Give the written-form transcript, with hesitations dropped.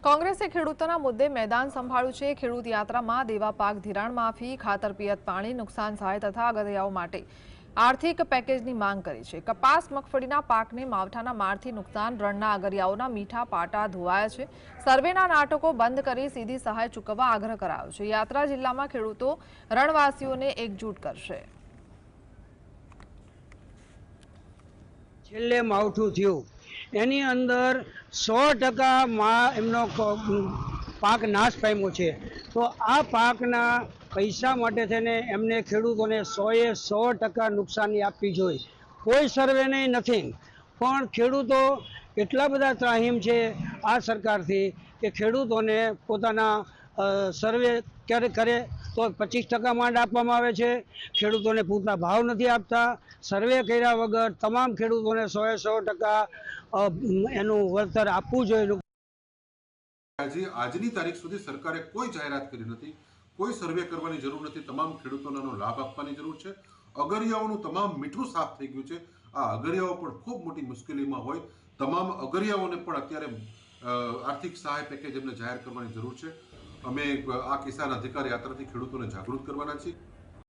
કોંગ્રેસે ખેડૂતોના મુદ્દે મેદાન સંભાળ્યું છે। ખેડૂત યાત્રામાં દેવા પાક ધિરાણ માફી, ખાતર પિયત પાણી, નુકસાન સહાય તથા અગરિયાઓ માટે આર્થિક પેકેજની માંગ કરી છે। કપાસ મગફળીના પાકને માવઠાના મારથી નુકસાન, રણના અગરિયાઓના મીઠા પાટા ધોવાયા છે। સર્વેના નાટકો બંધ કરી સીધી સહાય ચૂકવવા આગ્રહ કરાયો છે। યાત્રા જિલ્લામાં ખેડૂતો રણવાસીઓને એકજૂટ કરશે। છેલ્લે માવઠું થયું એની અંદર 100% એમનો પાક નાશ પામ્યો છે। તો આ પાકના પૈસા માટે થઈને એમને ખેડૂતોને 100% નુકસાની આપવી જોઈએ। કોઈ સર્વે નહીં, નથી, પણ ખેડૂતો એટલા બધા ત્રાહીમ છે આ સરકારથી કે ખેડૂતોને પોતાના સર્વે ક્યારે કરે તો 25% માંડ આપવામાં આવે છે। ખેડૂતોને પૂરતા ભાવ નથી આપતા। સર્વે કર્યા વગર તમામ ખેડૂતોને 100% એનું વળતર આપવું જોઈએ। આજની તારીખ સુધી સરકારે કોઈ જાહેરાત કરી નથી, કોઈ સર્વે કરવાની જરૂર નથી, તમામ ખેડૂતોને લાભ આપવાની જરૂર છે। અગરિયાઓનું તમામ મીઠું સાફ થઈ ગયું છે। આ અગરિયાઓ પણ ખૂબ મોટી મુશ્કેલીમાં હોય, તમામ અગરિયાઓને પણ અત્યારે આર્થિક સહાય પેકેજ એમને જાહેર કરવાની જરૂર છે। અમે આ કિસાન અધિકાર યાત્રાથી ખેડૂતોને જાગૃત કરવાના છીએ।